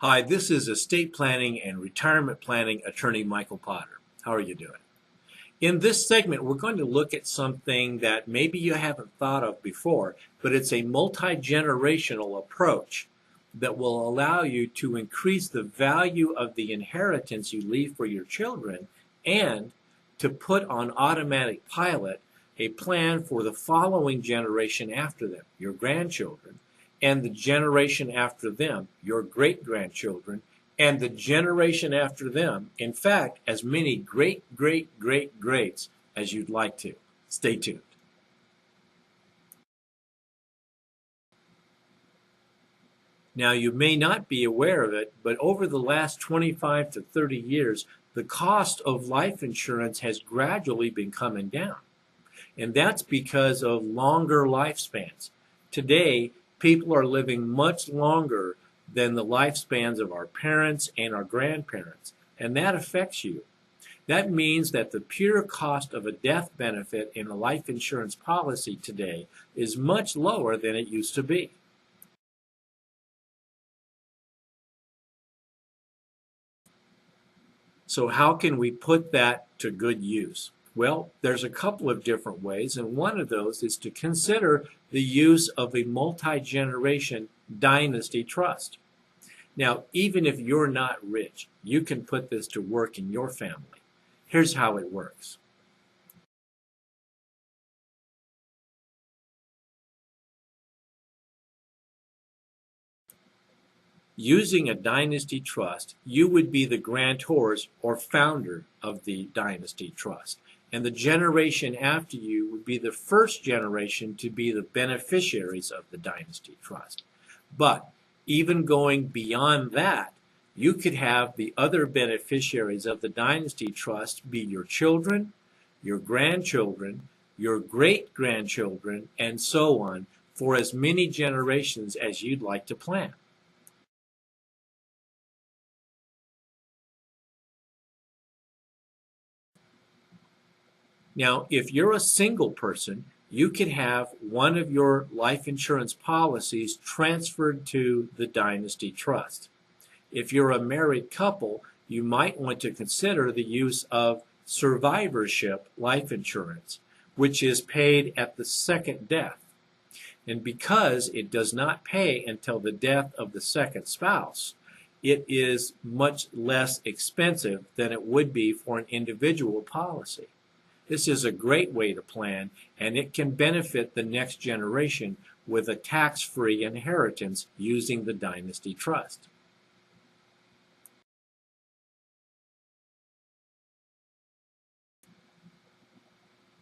Hi, this is estate planning and retirement planning attorney Michael Potter. How are you doing? In this segment, we're going to look at something that maybe you haven't thought of before, but it's a multi-generational approach that will allow you to increase the value of the inheritance you leave for your children and to put on automatic pilot a plan for the following generation after them, your grandchildren, and the generation after them, your great-grandchildren, and the generation after them, in fact, as many greats as you'd like to. Stay tuned. Now, you may not be aware of it, but over the last 25 to 30 years, the cost of life insurance has gradually been coming down. And that's because of longer lifespans. Today, people are living much longer than the lifespans of our parents and our grandparents, and that affects you. That means that the pure cost of a death benefit in a life insurance policy today is much lower than it used to be. So how can we put that to good use? Well, there's a couple of different ways, and one of those is to consider the use of a multi-generation dynasty trust. Now, even if you're not rich, you can put this to work in your family. Here's how it works. Using a dynasty trust, you would be the grantors or founder of the dynasty trust. And the generation after you would be the first generation to be the beneficiaries of the dynasty trust. But even going beyond that, you could have the other beneficiaries of the dynasty trust be your children, your grandchildren, your great-grandchildren, and so on for as many generations as you'd like to plan. Now, if you're a single person, you could have one of your life insurance policies transferred to the dynasty trust. If you're a married couple, you might want to consider the use of survivorship life insurance, which is paid at the second death. And because it does not pay until the death of the second spouse, it is much less expensive than it would be for an individual policy. This is a great way to plan, and it can benefit the next generation with a tax-free inheritance using the dynasty trust.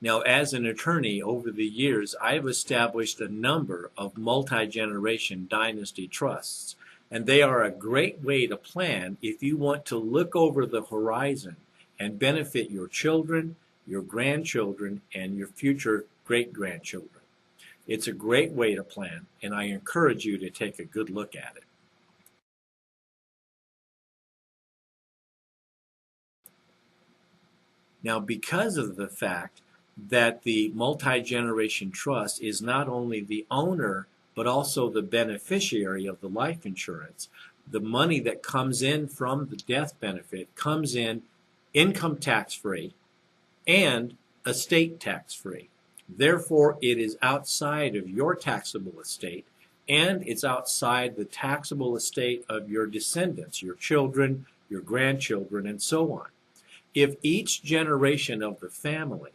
Now, as an attorney over the years, I've established a number of multi-generation dynasty trusts, and they are a great way to plan if you want to look over the horizon and benefit your children, your grandchildren, and your future great-grandchildren. It's a great way to plan, and I encourage you to take a good look at it. Now, because of the fact that the multi-generation trust is not only the owner but also the beneficiary of the life insurance, the money that comes in from the death benefit comes in income tax-free and estate tax-free. Therefore, it is outside of your taxable estate, and it's outside the taxable estate of your descendants, your children, your grandchildren, and so on. If each generation of the family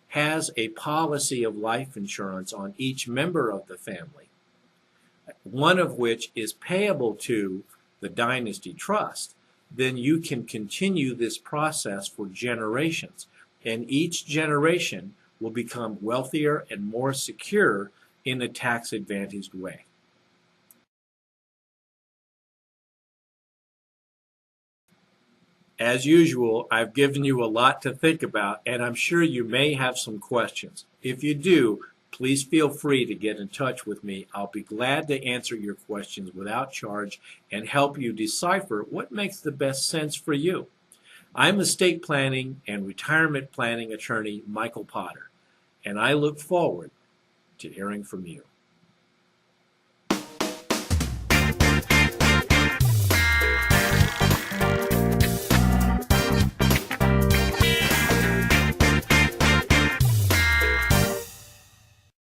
has a policy of life insurance on each member of the family, one of which is payable to the dynasty trust, then you can continue this process for generations. And each generation will become wealthier and more secure in a tax-advantaged way. As usual, I've given you a lot to think about, and I'm sure you may have some questions. If you do, please feel free to get in touch with me. I'll be glad to answer your questions without charge and help you decipher what makes the best sense for you. I'm estate planning and retirement planning attorney Michael Potter, and I look forward to hearing from you.